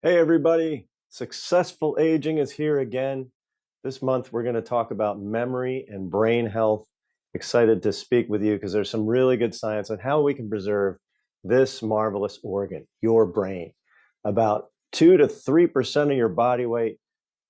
Hey, everybody. Successful Aging is here again. This month, we're going to talk about memory and brain health. Excited to speak with you because there's some really good science on how we can preserve this marvelous organ, your brain. About 2 to 3% of your body weight.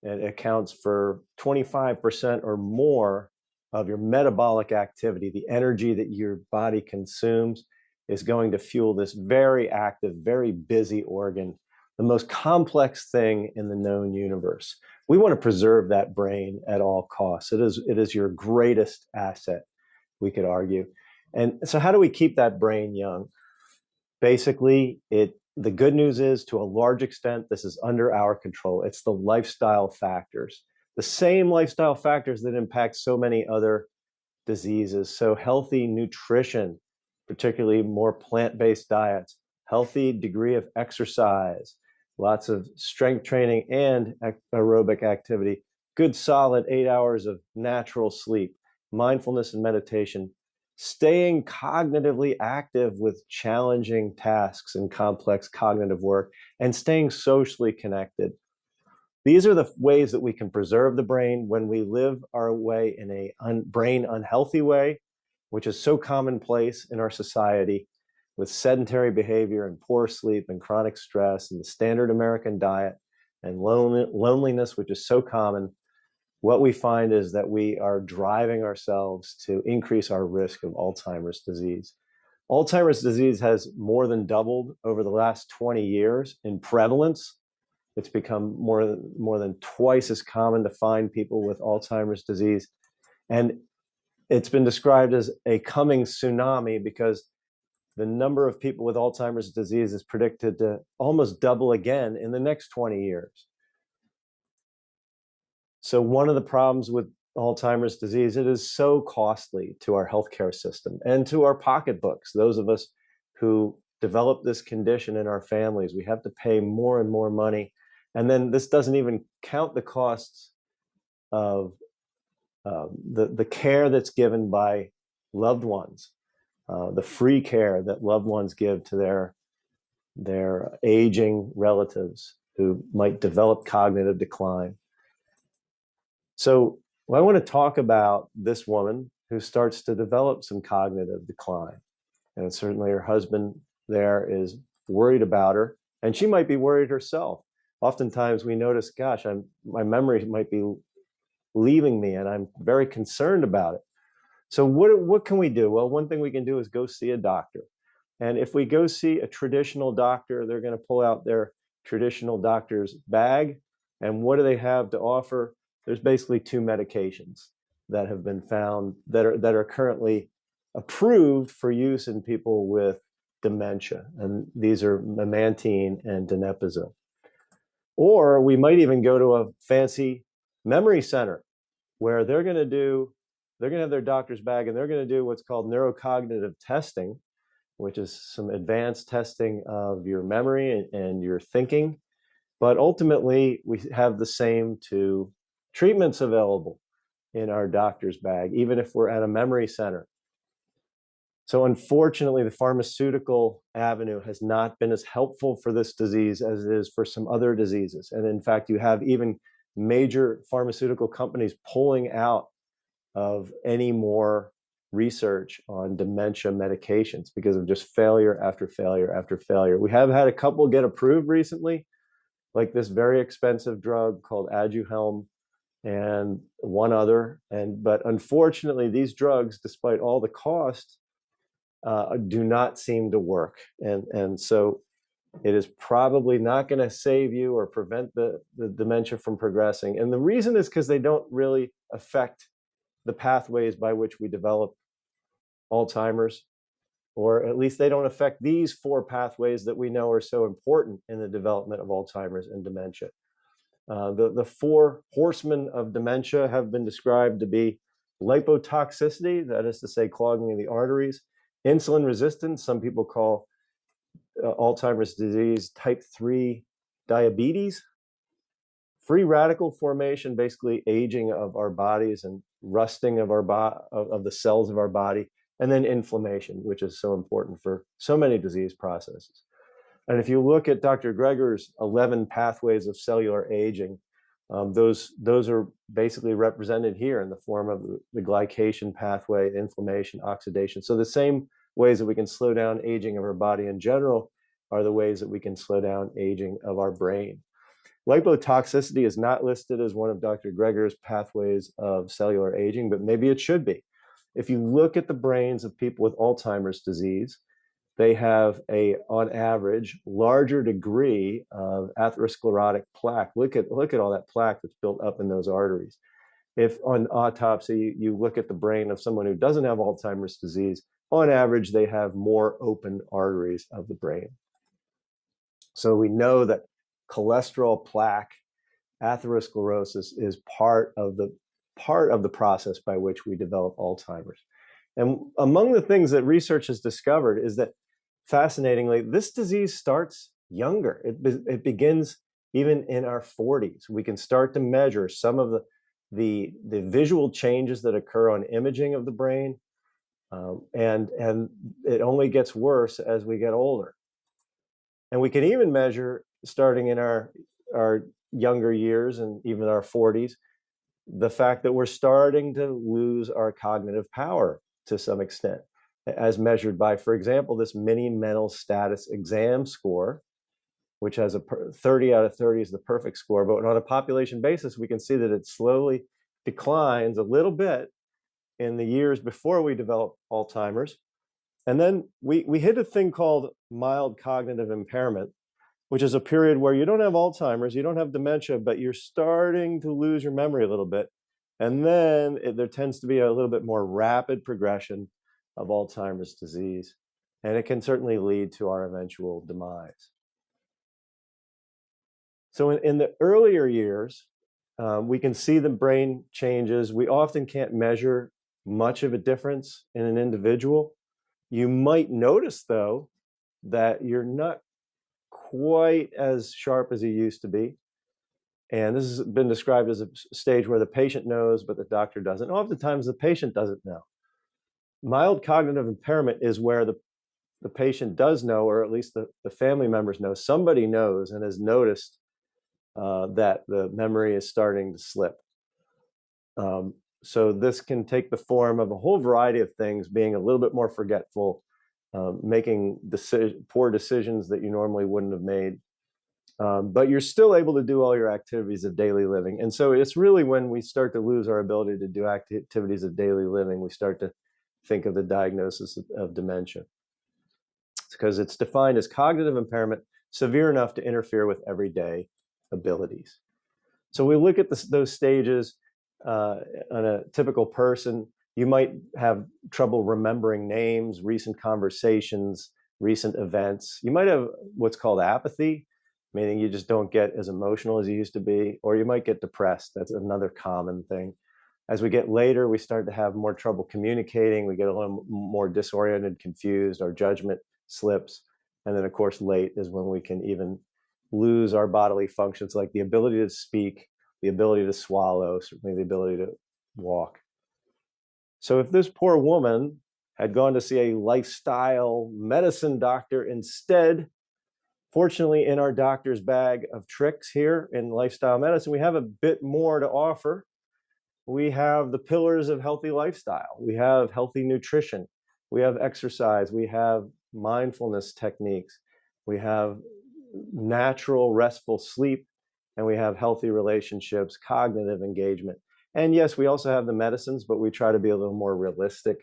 It accounts for 25% or more of your metabolic activity. The energy that your body consumes is going to fuel this very active, very busy organ, the most complex thing in the known universe. We want to preserve that brain at all costs. It is your greatest asset, we could argue. And so how do we keep that brain young? Basically, the good news is, to a large extent, this is under our control. It's the lifestyle factors, the same lifestyle factors that impact so many other diseases. So healthy nutrition, particularly more plant-based diets, healthy degree of exercise, lots of strength training and aerobic activity, good solid 8 hours of natural sleep, mindfulness and meditation, staying cognitively active with challenging tasks and complex cognitive work, and staying socially connected. These are the ways that we can preserve the brain when we live our way in a brain unhealthy way, which is so commonplace in our society, with sedentary behavior and poor sleep and chronic stress and the standard American diet and loneliness, which is so common. What we find is that we are driving ourselves to increase our risk of Alzheimer's disease. Alzheimer's disease has more than doubled over the last 20 years in prevalence. It's become more than twice as common to find people with Alzheimer's disease. And it's been described as a coming tsunami because the number of people with Alzheimer's disease is predicted to almost double again in the next 20 years. So one of the problems with Alzheimer's disease, it is so costly to our healthcare system and to our pocketbooks. Those of us who develop this condition in our families, we have to pay more and more money. And then this doesn't even count the costs of the care that's given by loved ones, the free care that loved ones give to their aging relatives who might develop cognitive decline. So I want to talk about this woman who starts to develop some cognitive decline. And certainly her husband there is worried about her, and she might be worried herself. Oftentimes we notice, gosh, my memory might be leaving me, and I'm very concerned about it. So what can we do? Well, one thing we can do is go see a doctor. And if we go see a traditional doctor, they're going to pull out their traditional doctor's bag. And what do they have to offer? There's basically 2 medications that have been found that are currently approved for use in people with dementia. And these are memantine and donepezil. Or we might even go to a fancy memory center where they're going to have their doctor's bag, and they're going to do what's called neurocognitive testing, which is some advanced testing of your memory and your thinking. But ultimately, we have the same 2 treatments available in our doctor's bag, even if we're at a memory center. So unfortunately, the pharmaceutical avenue has not been as helpful for this disease as it is for some other diseases. And in fact, you have even major pharmaceutical companies pulling out of any more research on dementia medications because of just failure after failure after failure. We have had a couple get approved recently, like this very expensive drug called Aduhelm and one other. But unfortunately, these drugs, despite all the cost, do not seem to work. And so it is probably not going to save you or prevent the dementia from progressing. And the reason is because they don't really affect the pathways by which we develop Alzheimer's, or at least they don't affect these 4 pathways that we know are so important in the development of Alzheimer's and dementia. The 4 horsemen of dementia have been described to be lipotoxicity, that is to say, clogging of the arteries, insulin resistance, some people call Alzheimer's disease type 3 diabetes, free radical formation, basically aging of our bodies and rusting of of the cells of our body, and then inflammation, which is so important for so many disease processes. And if you look at Dr. Greger's 11 pathways of cellular aging, those are basically represented here in the form of the glycation pathway, inflammation, oxidation. So the same ways that we can slow down aging of our body in general are the ways that we can slow down aging of our brain. Lipotoxicity is not listed as one of Dr. Greger's pathways of cellular aging, but maybe it should be. If you look at the brains of people with Alzheimer's disease, they have on average, larger degree of atherosclerotic plaque. Look at all that plaque that's built up in those arteries. If on autopsy, you look at the brain of someone who doesn't have Alzheimer's disease, on average, they have more open arteries of the brain. So we know that cholesterol plaque atherosclerosis is part of the process by which we develop Alzheimer's. And among the things that research has discovered is that, fascinatingly, this disease starts younger. It begins even in our 40s. We can start to measure some of the visual changes that occur on imaging of the brain, and it only gets worse as we get older. And we can even measure, starting in our younger years and even our 40s, the fact that we're starting to lose our cognitive power to some extent, as measured by, for example, this mini mental status exam score, which has a 30 out of 30 is the perfect score. But on a population basis, we can see that it slowly declines a little bit in the years before we develop Alzheimer's. And then we hit a thing called mild cognitive impairment, which is a period where you don't have Alzheimer's, you don't have dementia, but you're starting to lose your memory a little bit. And then there tends to be a little bit more rapid progression of Alzheimer's disease. And it can certainly lead to our eventual demise. So in the earlier years, we can see the brain changes. We often can't measure much of a difference in an individual. You might notice, though, that you're not quite as sharp as you used to be. And this has been described as a stage where the patient knows, but the doctor doesn't. Oftentimes, the patient doesn't know. Mild cognitive impairment is where the patient does know, or at least the family members know. Somebody knows and has noticed that the memory is starting to slip. So this can take the form of a whole variety of things, being a little bit more forgetful, making poor decisions that you normally wouldn't have made. But you're still able to do all your activities of daily living. And so it's really when we start to lose our ability to do activities of daily living, we start to think of the diagnosis of dementia. It's because it's defined as cognitive impairment severe enough to interfere with everyday abilities. So we look at those stages on a typical person. You might have trouble remembering names, recent conversations, recent events. You might have what's called apathy, meaning you just don't get as emotional as you used to be, or you might get depressed. That's another common thing. As we get later, we start to have more trouble communicating. We get a little more disoriented, confused, our judgment slips. And then, of course, late is when we can even lose our bodily functions, like the ability to speak, the ability to swallow, certainly the ability to walk. So if this poor woman had gone to see a lifestyle medicine doctor instead, fortunately, in our doctor's bag of tricks here in lifestyle medicine, we have a bit more to offer. We have the pillars of healthy lifestyle. We have healthy nutrition. We have exercise. We have mindfulness techniques. We have natural, restful sleep. And we have healthy relationships, cognitive engagement. And yes, we also have the medicines, but we try to be a little more realistic.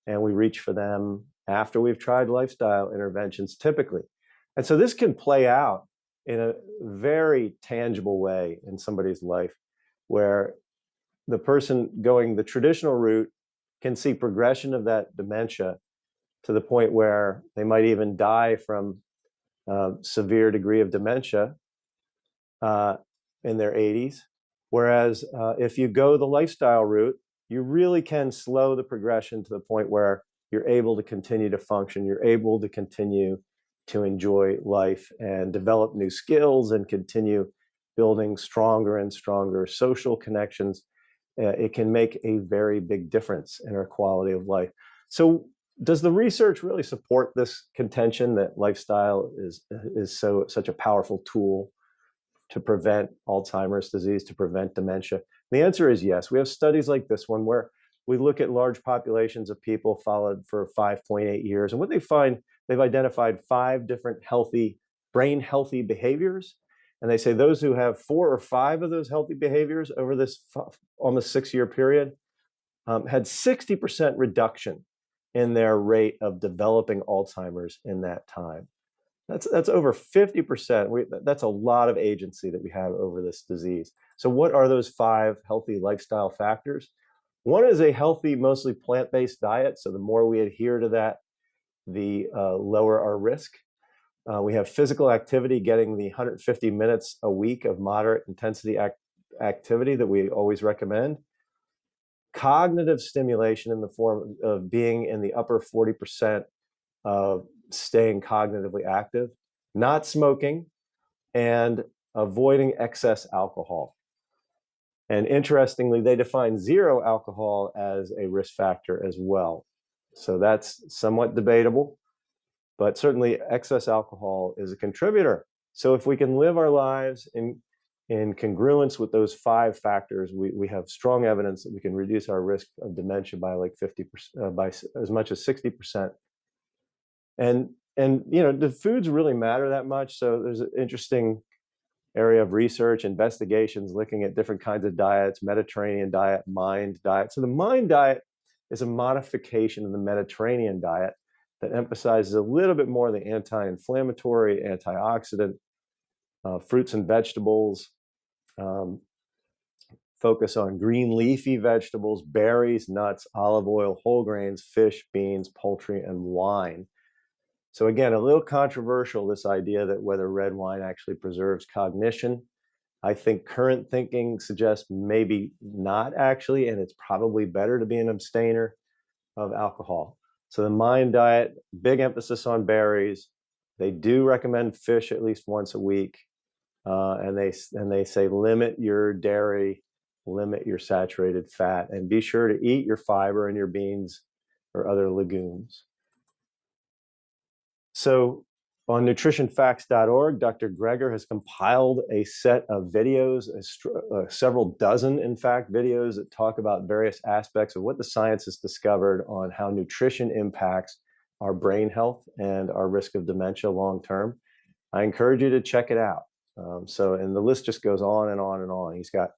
And we reach for them after we've tried lifestyle interventions typically. And so this can play out in a very tangible way in somebody's life, where the person going the traditional route can see progression of that dementia to the point where they might even die from severe degree of dementia in their 80s. Whereas if you go the lifestyle route, you really can slow the progression to the point where you're able to continue to function, you're able to continue to enjoy life and develop new skills and continue building stronger and stronger social connections. It can make a very big difference in our quality of life. So does the research really support this contention that lifestyle is such a powerful tool to prevent Alzheimer's disease, to prevent dementia? The answer is yes. We have studies like this one where we look at large populations of people followed for 5.8 years. And what they find, they've identified 5 different brain healthy behaviors. And they say those who have 4 or 5 of those healthy behaviors over this almost 6-year period had 60% reduction in their rate of developing Alzheimer's in that time. That's over 50%. That's a lot of agency that we have over this disease. So what are those 5 healthy lifestyle factors? One is a healthy, mostly plant-based diet. So the more we adhere to that, the lower our risk. We have physical activity, getting the 150 minutes a week of moderate intensity activity that we always recommend. Cognitive stimulation in the form of being in the upper 40% of staying cognitively active, not smoking, and avoiding excess alcohol. And interestingly, they define 0 alcohol as a risk factor as well. So that's somewhat debatable, but certainly excess alcohol is a contributor. So if we can live our lives in congruence with those 5 factors, we have strong evidence that we can reduce our risk of dementia by like 50%, by as much as 60%. And do foods really matter that much? So there's an interesting area of research, investigations looking at different kinds of diets: Mediterranean diet, MIND diet. So the MIND diet is a modification of the Mediterranean diet that emphasizes a little bit more the anti-inflammatory, antioxidant, fruits and vegetables, focus on green leafy vegetables, berries, nuts, olive oil, whole grains, fish, beans, poultry, and wine. So again, a little controversial, this idea that whether red wine actually preserves cognition. I think current thinking suggests maybe not actually, and it's probably better to be an abstainer of alcohol. So the MIND diet, big emphasis on berries. They do recommend fish at least once a week. And they say limit your dairy, limit your saturated fat, and be sure to eat your fiber and your beans or other legumes. So on nutritionfacts.org, Dr. Greger has compiled a set of videos, several dozen, in fact, videos that talk about various aspects of what the science has discovered on how nutrition impacts our brain health and our risk of dementia long term. I encourage you to check it out. And the list just goes on and on and on. He's got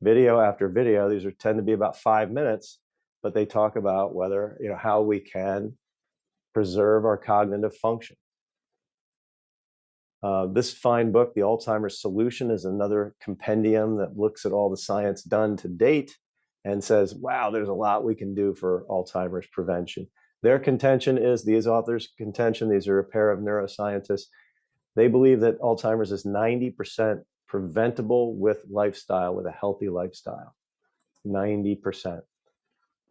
video after video. These tend to be about 5 minutes, but they talk about whether, how we can preserve our cognitive function. This fine book, The Alzheimer's Solution, is another compendium that looks at all the science done to date and says, wow, there's a lot we can do for Alzheimer's prevention. Their contention is, these authors' contention, these are a pair of neuroscientists, they believe that Alzheimer's is 90% preventable with lifestyle, with a healthy lifestyle. 90%.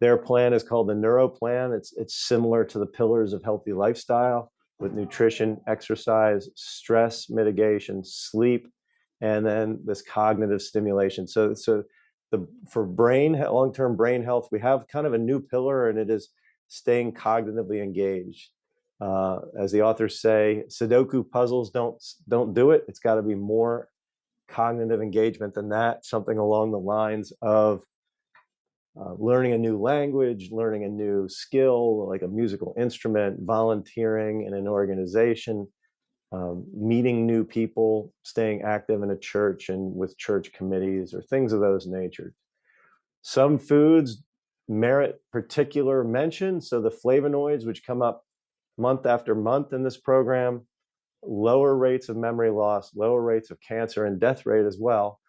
Their plan is called the Neuro Plan. It's similar to the pillars of healthy lifestyle, with nutrition, exercise, stress mitigation, sleep, and then this cognitive stimulation. So for long-term brain health, we have kind of a new pillar, and it is staying cognitively engaged. As the authors say, Sudoku puzzles don't do it. It's got to be more cognitive engagement than that, something along the lines of learning a new language, learning a new skill, like a musical instrument, volunteering in an organization, meeting new people, staying active in a church and with church committees, or things of those nature. Some foods merit particular mention. So the flavonoids, which come up month after month in this program, lower rates of memory loss, lower rates of cancer, and death rate as well.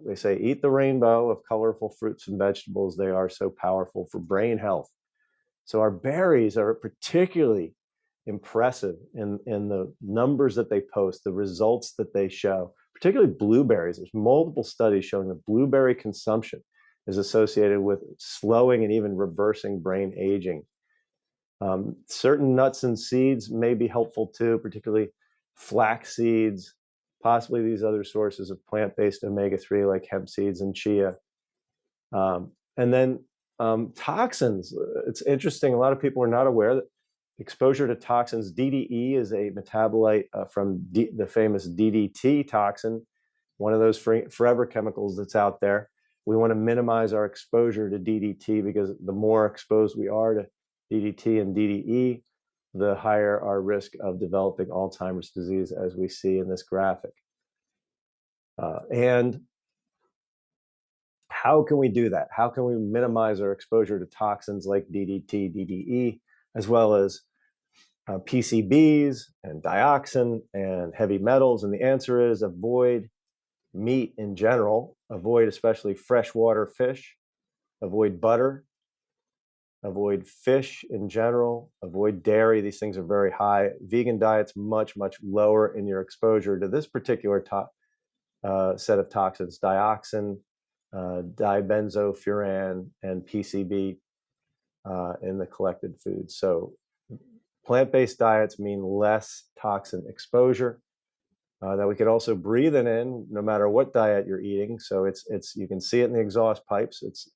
They say eat the rainbow of colorful fruits and vegetables. They are so powerful for brain health. So our berries are particularly impressive in the numbers that they post, the results that they show, particularly blueberries. There's multiple studies showing that blueberry consumption is associated with slowing and even reversing brain aging. Certain nuts and seeds may be helpful too, particularly flax seeds, possibly these other sources of plant-based omega-3 like hemp seeds and chia. And then Toxins. It's interesting. A lot of people are not aware that exposure to toxins, DDE is a metabolite from the famous DDT toxin, one of those forever chemicals that's out there. We want to minimize our exposure to DDT because the more exposed we are to DDT and DDE, the higher our risk of developing Alzheimer's disease, as we see in this graphic. And how can we do that? How can we minimize our exposure to toxins like DDT, DDE, as well as PCBs and dioxin and heavy metals? And the answer is avoid meat in general, avoid especially freshwater fish, avoid butter, avoid fish in general, avoid dairy. These things are very high. Vegan diet's much, much lower in your exposure to this particular set of toxins: dioxin, dibenzofuran, and PCB in the collected foods. So plant-based diets mean less toxin exposure that we could also breathe it in no matter what diet you're eating. So it's you can see it in the exhaust pipes. It's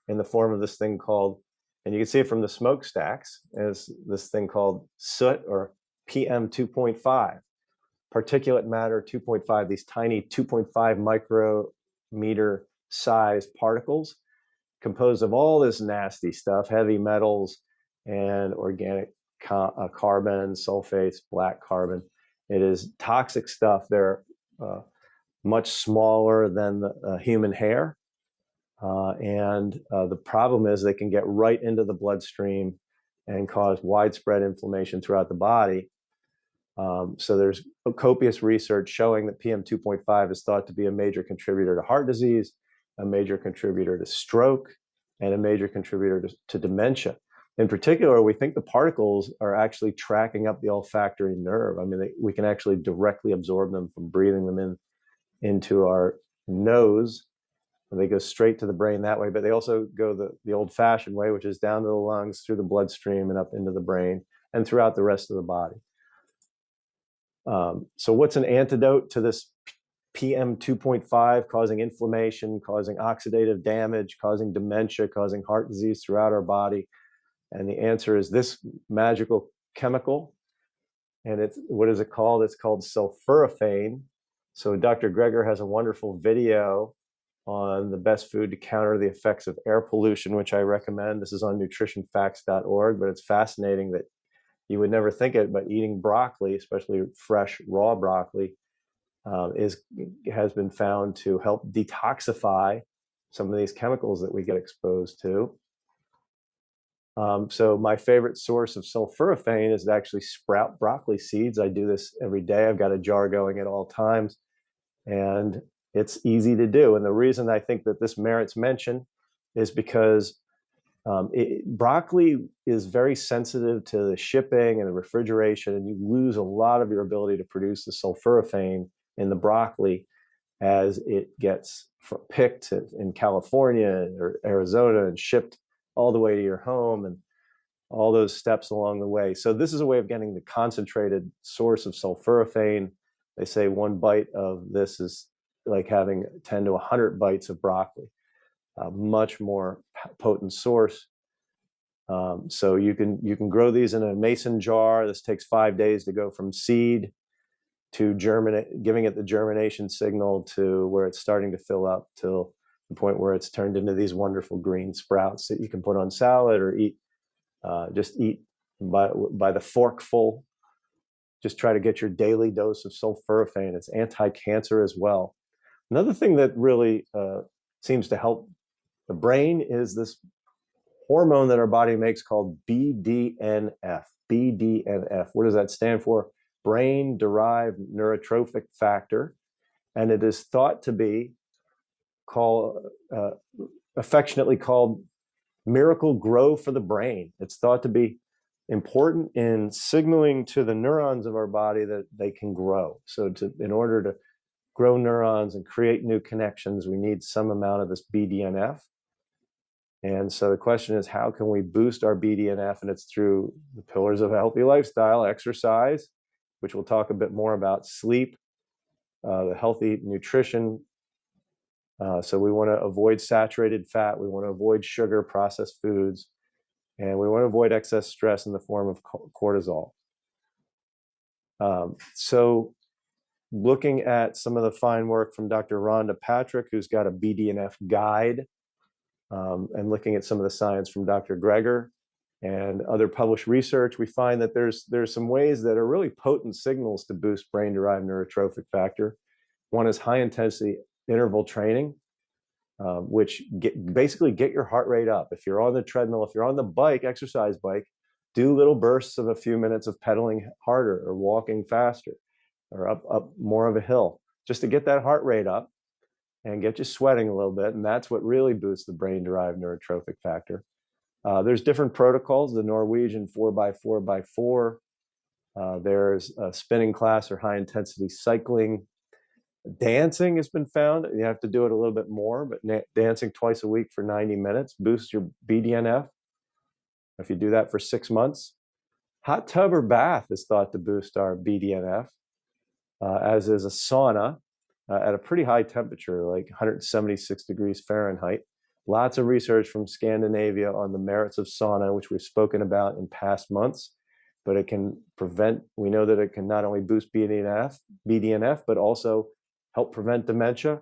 in the form of this thing called, and you can see it from the smokestacks, as this thing called soot, or PM 2.5, particulate matter 2.5, these tiny 2.5 micrometer sized particles composed of all this nasty stuff, heavy metals and organic carbon, sulfates, black carbon. It is toxic stuff. They're much smaller than the human hair. And the problem is they can get right into the bloodstream and cause widespread inflammation throughout the body. So there's copious research showing that PM 2.5 is thought to be a major contributor to heart disease, a major contributor to stroke, and a major contributor to dementia. In particular, we think the particles are actually tracking up the olfactory nerve. I mean, we can actually directly absorb them from breathing them into our nose. They go straight to the brain that way, but they also go the old-fashioned way, which is down to the lungs, through the bloodstream, and up into the brain, and throughout the rest of the body. So what's an antidote to this PM 2.5 causing inflammation, causing oxidative damage, causing dementia, causing heart disease throughout our body? And the answer is this magical chemical. And what is it called? It's called sulforaphane. So Dr. Greger has a wonderful video on the best food to counter the effects of air pollution, which I recommend. This is on nutritionfacts.org, but it's fascinating that you would never think it, but eating broccoli, especially fresh, raw broccoli, has been found to help detoxify some of these chemicals that we get exposed to. So my favorite source of sulforaphane is to actually sprout broccoli seeds. I do this every day. I've got a jar going at all times, and it's easy to do. And the reason I think that this merits mention is because broccoli is very sensitive to the shipping and the refrigeration, and you lose a lot of your ability to produce the sulforaphane in the broccoli as it gets picked in California or Arizona and shipped all the way to your home, and all those steps along the way. So this is a way of getting the concentrated source of sulforaphane. They say one bite of this is like having 10 to 100 bites of broccoli, a much more potent source. So you can grow these in a mason jar. This takes 5 days to go from seed to germinate, giving it the germination signal to where it's starting to fill up till the point where it's turned into these wonderful green sprouts that you can put on salad or eat, just eat by the forkful. Just try to get your daily dose of sulforaphane. It's anti-cancer as well. Another thing that really seems to help the brain is this hormone that our body makes called BDNF. BDNF. What does that stand for? Brain-derived neurotrophic factor. And it is thought to be affectionately called miracle grow for the brain. It's thought to be important in signaling to the neurons of our body that they can grow. So in order to grow neurons and create new connections, we need some amount of this BDNF. And so the question is, how can we boost our BDNF? And it's through the pillars of a healthy lifestyle: exercise, which we'll talk a bit more about, sleep, the healthy nutrition, So we want to avoid saturated fat. We want to avoid sugar, processed foods, and we want to avoid excess stress in the form of cortisol. So looking at some of the fine work from Dr. Rhonda Patrick, who's got a BDNF guide, and looking at some of the science from Dr. Greger and other published research, we find that there's some ways that are really potent signals to boost brain-derived neurotrophic factor. One is high-intensity interval training, which basically get your heart rate up. If you're on the treadmill, if you're on the bike, exercise bike, do little bursts of a few minutes of pedaling harder or walking faster or up more of a hill, just to get that heart rate up and get you sweating a little bit. And that's what really boosts the brain-derived neurotrophic factor. There's different protocols, the Norwegian 4x4x4. There's a spinning class or high-intensity cycling. Dancing has been found. You have to do it a little bit more, but dancing twice a week for 90 minutes boosts your BDNF. If you do that for 6 months, hot tub or bath is thought to boost our BDNF, as is a sauna at a pretty high temperature, like 176 degrees Fahrenheit. Lots of research from Scandinavia on the merits of sauna, which we've spoken about in past months, but it can prevent, we know that it can not only boost BDNF, but also help prevent dementia.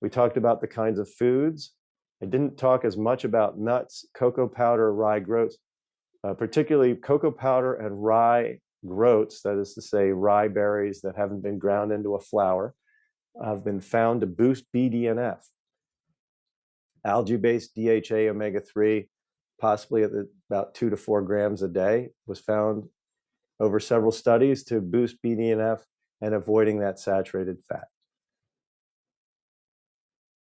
We talked about the kinds of foods. I didn't talk as much about nuts, cocoa powder, rye groats, particularly cocoa powder and rye groats, that is to say, rye berries that haven't been ground into a flour, have been found to boost BDNF. Algae-based DHA omega-3, possibly at about 2 to 4 grams a day, was found over several studies to boost BDNF and avoiding that saturated fat.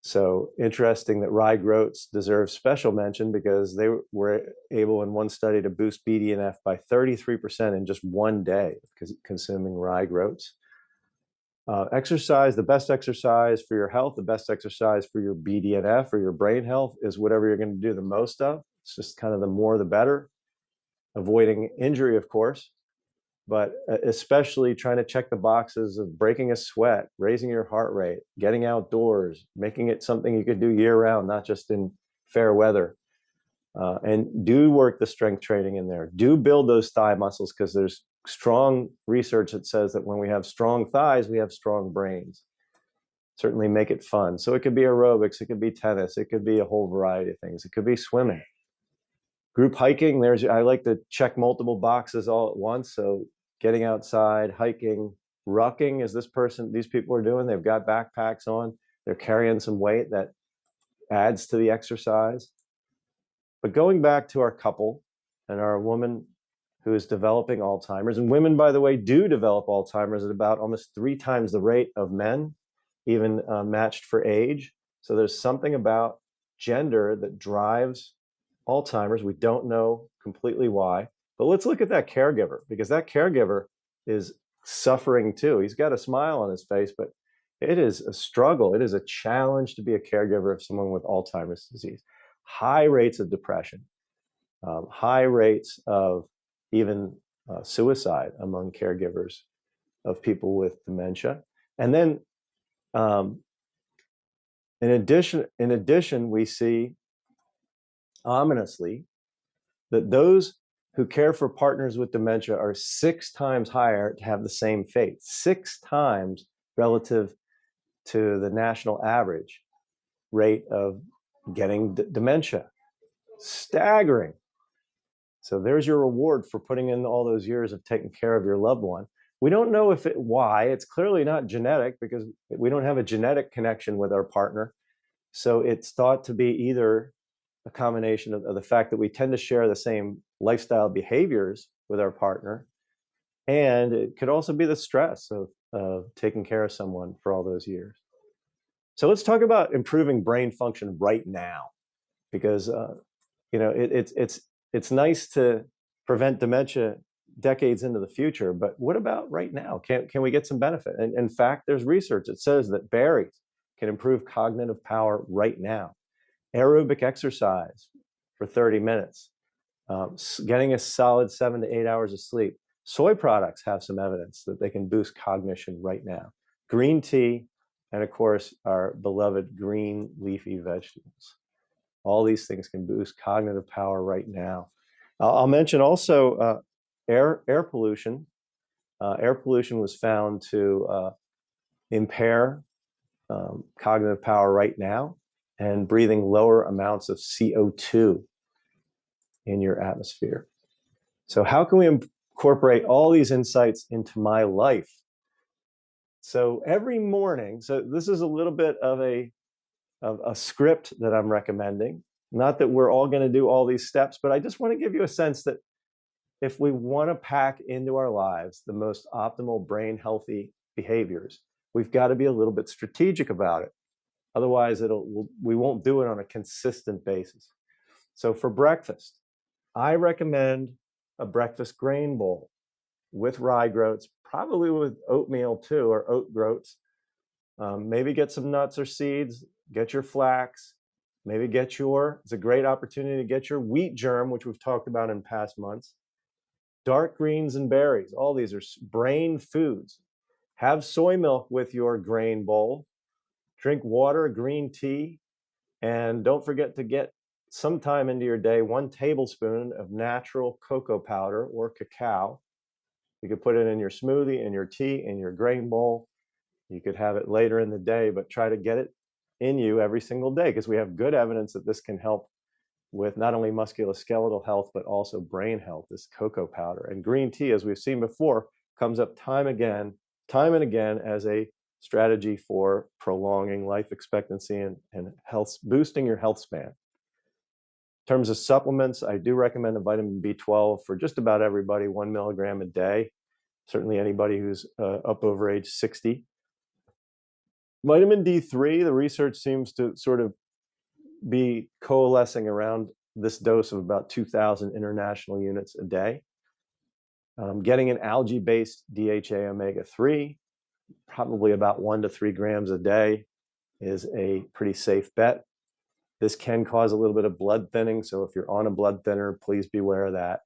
So interesting that rye groats deserve special mention because they were able in one study to boost BDNF by 33% in just 1 day consuming rye groats. Exercise, the best exercise for your health, the best exercise for your BDNF or your brain health is whatever you're going to do the most of. It's just kind of the more the better. Avoiding injury, of course, but especially trying to check the boxes of breaking a sweat, raising your heart rate, getting outdoors, making it something you could do year round, not just in fair weather. And do work the strength training in there. Do build those thigh muscles, because there's strong research that says that when we have strong thighs, we have strong brains. Certainly make it fun. So it could be aerobics, it could be tennis, it could be a whole variety of things. It could be swimming. Group hiking, I like to check multiple boxes all at once. So getting outside, hiking, rucking, as these people are doing. They've got backpacks on, they're carrying some weight that adds to the exercise. But going back to our couple and our woman who is developing Alzheimer's, and women, by the way, do develop Alzheimer's at about almost 3 times the rate of men, even matched for age. So there's something about gender that drives Alzheimer's. We don't know completely why, but let's look at that caregiver, because that caregiver is suffering too. He's got a smile on his face, but it is a struggle. It is a challenge to be a caregiver of someone with Alzheimer's disease. High rates of depression, high rates of even suicide among caregivers of people with dementia. And then in addition, we see ominously that those who care for partners with dementia are 6 times higher to have the same fate, 6 times relative to the national average rate of getting dementia. Staggering. So there's your reward for putting in all those years of taking care of your loved one. We don't know why. It's clearly not genetic, because we don't have a genetic connection with our partner. So it's thought to be either a combination of the fact that we tend to share the same lifestyle behaviors with our partner, and it could also be the stress of taking care of someone for all those years. So let's talk about improving brain function right now, because it's nice to prevent dementia decades into the future, but what about right now? Can we get some benefit? And in fact, there's research that says that berries can improve cognitive power right now. Aerobic exercise for 30 minutes, getting a solid 7 to 8 hours of sleep. Soy products have some evidence that they can boost cognition right now. Green tea and of course, our beloved green leafy vegetables. All these things can boost cognitive power right now. I'll mention also air pollution. Air pollution was found to impair cognitive power right now, and breathing lower amounts of CO2 in your atmosphere. So how can we incorporate all these insights into my life? So every morning, so this is a little bit of a script that I'm recommending. Not that we're all going to do all these steps, but I just want to give you a sense that if we want to pack into our lives the most optimal brain healthy behaviors, we've got to be a little bit strategic about it. Otherwise, we won't do it on a consistent basis. So for breakfast, I recommend a breakfast grain bowl with rye groats, probably with oatmeal too, or oat groats. Maybe get some nuts or seeds, get your flax, maybe it's a great opportunity to get your wheat germ, which we've talked about in past months. Dark greens and berries, all these are brain foods. Have soy milk with your grain bowl. Drink water, green tea, and don't forget to get sometime into your day 1 tablespoon of natural cocoa powder or cacao. You could put it in your smoothie, in your tea, in your grain bowl. You could have it later in the day, but try to get it in you every single day, because we have good evidence that this can help with not only musculoskeletal health, but also brain health, this cocoa powder. And green tea, as we've seen before, comes up time and again as a strategy for prolonging life expectancy and health, boosting your health span. In terms of supplements, I do recommend a vitamin B12 for just about everybody, 1 milligram a day. Certainly anybody who's up over age 60. Vitamin D3, the research seems to sort of be coalescing around this dose of about 2,000 international units a day. Getting an algae-based DHA omega-3, probably about 1 to 3 grams a day, is a pretty safe bet. This can cause a little bit of blood thinning, so if you're on a blood thinner, please beware of that.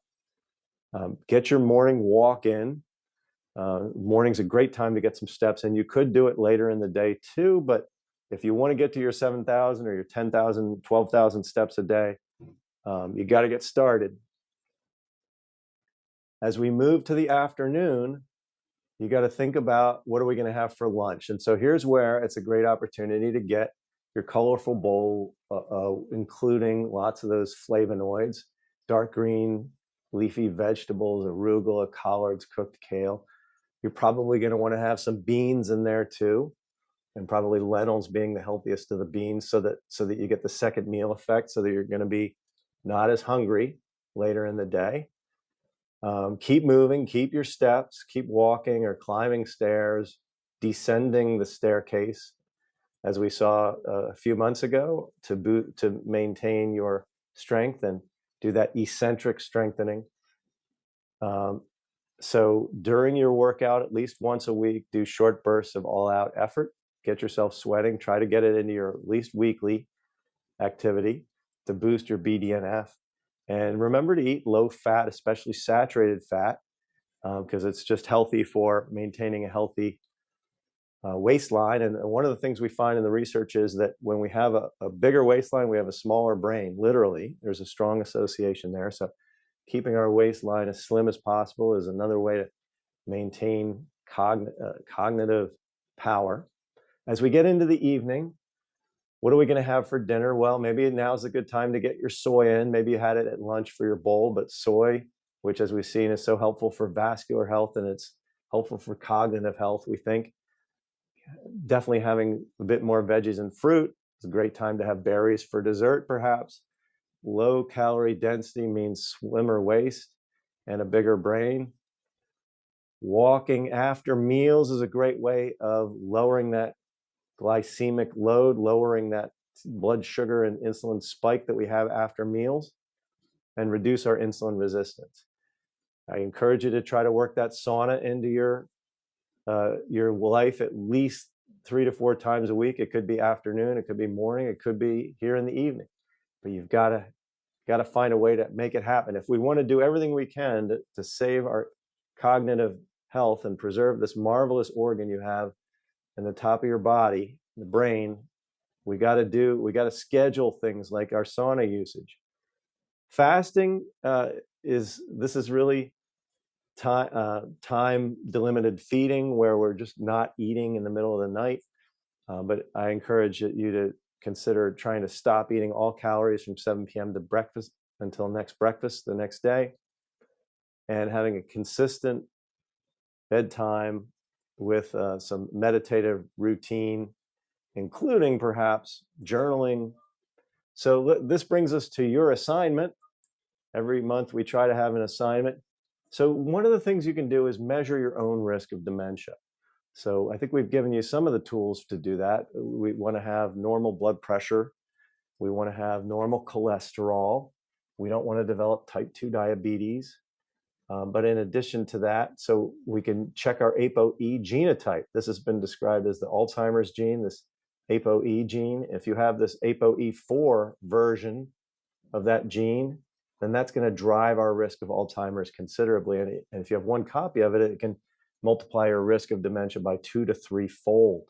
Get your morning walk in. Morning's a great time to get some steps in. You could do it later in the day too, but if you want to get to your 7,000 or your 10,000, 12,000 steps a day, you got to get started. As we move to the afternoon, you got to think about what are we going to have for lunch. And so here's where it's a great opportunity to get your colorful bowl, including lots of those flavonoids, dark green leafy vegetables, arugula, collards, cooked kale. You're probably going to want to have some beans in there too, and probably lentils being the healthiest of the beans, so that you get the second meal effect, so that you're going to be not as hungry later in the day. Keep moving, keep your steps, keep walking or climbing stairs, descending the staircase, as we saw a few months ago, to maintain your strength and do that eccentric strengthening. So during your workout, at least once a week, do short bursts of all-out effort. Get yourself sweating. Try to get it into your at least weekly activity to boost your BDNF. And remember to eat low fat, especially saturated fat, because it's just healthy for maintaining a healthy waistline. And one of the things we find in the research is that when we have a bigger waistline, we have a smaller brain. Literally, there's a strong association there. So keeping our waistline as slim as possible is another way to maintain cognitive power. As we get into the evening, what are we going to have for dinner? Well, maybe now's a good time to get your soy in. Maybe you had it at lunch for your bowl, but soy, which as we've seen is so helpful for vascular health and it's helpful for cognitive health, we think. Definitely having a bit more veggies and fruit. It's a great time to have berries for dessert, perhaps. Low calorie density means slimmer waist and a bigger brain. Walking after meals is a great way of lowering that glycemic load, lowering that blood sugar and insulin spike that we have after meals, and reduce our insulin resistance. I encourage you to try to work that sauna into your life at least 3 to 4 times a week. It could be afternoon, it could be morning, it could be here in the evening, but you've got to find a way to make it happen. If we want to do everything we can to save our cognitive health and preserve this marvelous organ you have and the top of your body, the brain, we got to schedule things like our sauna usage. Fasting is really time delimited feeding, where we're just not eating in the middle of the night. But I encourage you to consider trying to stop eating all calories from 7 p.m. to breakfast until next breakfast the next day, and having a consistent bedtime with some meditative routine, including perhaps journaling. So this brings us to your assignment. Every month we try to have an assignment. So one of the things you can do is measure your own risk of dementia. So I think we've given you some of the tools to do that. We want to have normal blood pressure. We want to have normal cholesterol. We don't want to develop type 2 diabetes. But in addition to that, so we can check our ApoE genotype. This has been described as the Alzheimer's gene, this ApoE gene. If you have this ApoE4 version of that gene, then that's going to drive our risk of Alzheimer's considerably. And if you have one copy of it, it can multiply your risk of dementia by 2 to 3-fold.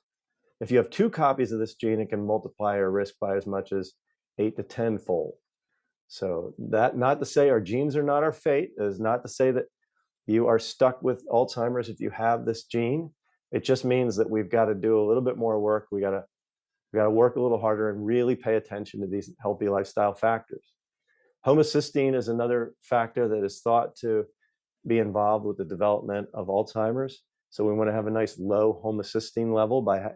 If you have 2 copies of this gene, it can multiply your risk by as much as 8 to 10-fold. So that, not to say our genes are not our fate, is not to say that you are stuck with Alzheimer's if you have this gene. It just means that we've got to do a little bit more work. We got to work a little harder and really pay attention to these healthy lifestyle factors. Homocysteine is another factor that is thought to be involved with the development of Alzheimer's. So we want to have a nice low homocysteine level by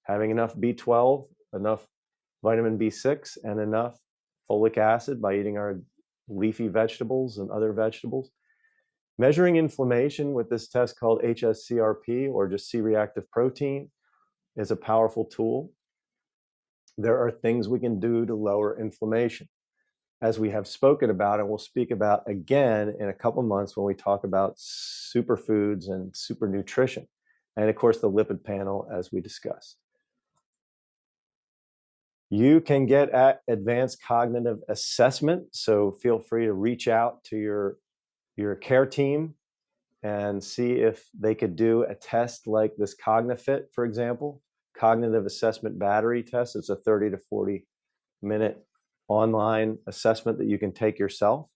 having enough B12, enough vitamin B6, and enough folic acid by eating our leafy vegetables and other vegetables. Measuring inflammation with this test called HSCRP, or just C-reactive protein, is a powerful tool. There are things we can do to lower inflammation, as we have spoken about, and we'll speak about again in a couple months when we talk about superfoods and super nutrition, and of course the lipid panel, as we discussed. You can get at advanced cognitive assessment, so feel free to reach out to your care team and see if they could do a test like this CogniFit, for example, cognitive assessment battery test. It's a 30 to 40 minute online assessment that you can take yourself.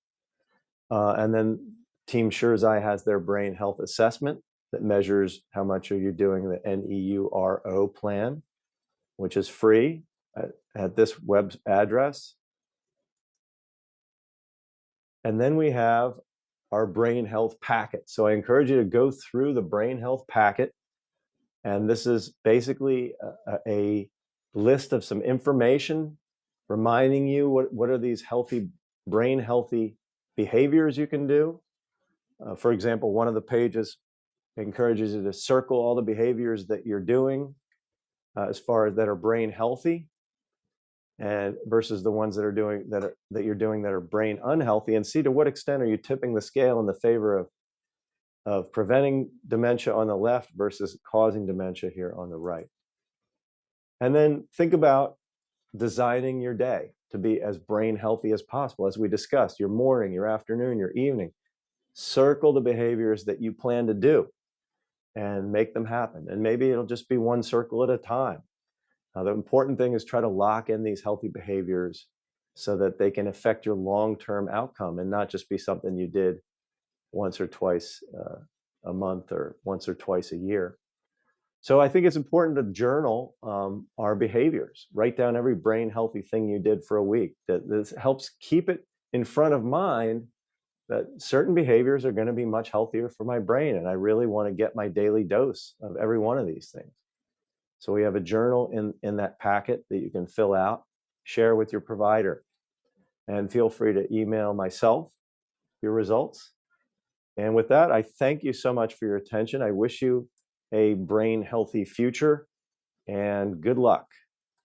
And then Team Shirzai has their brain health assessment that measures how much are you doing the NEURO plan, which is free at this web address. And then we have our brain health packet. So I encourage you to go through the brain health packet. And this is basically a list of some information reminding you what are these brain healthy behaviors you can do. For example, one of the pages encourages you to circle all the behaviors that you're doing as far as that are brain healthy, and versus the ones that you're doing that are brain unhealthy, and see to what extent are you tipping the scale in the favor of preventing dementia on the left versus causing dementia here on the right. And then think about designing your day to be as brain healthy as possible. As we discussed, your morning, your afternoon, your evening, circle the behaviors that you plan to do and make them happen. And maybe it'll just be one circle at a time. The important thing is try to lock in these healthy behaviors so that they can affect your long-term outcome and not just be something you did once or twice a month or once or twice a year. So I think it's important to journal our behaviors. Write down every brain healthy thing you did for a week. This helps keep it in front of mind that certain behaviors are going to be much healthier for my brain, and I really want to get my daily dose of every one of these things. So we have a journal in that packet that you can fill out, share with your provider, and feel free to email myself your results. And with that, I thank you so much for your attention. I wish you a brain healthy future, and good luck.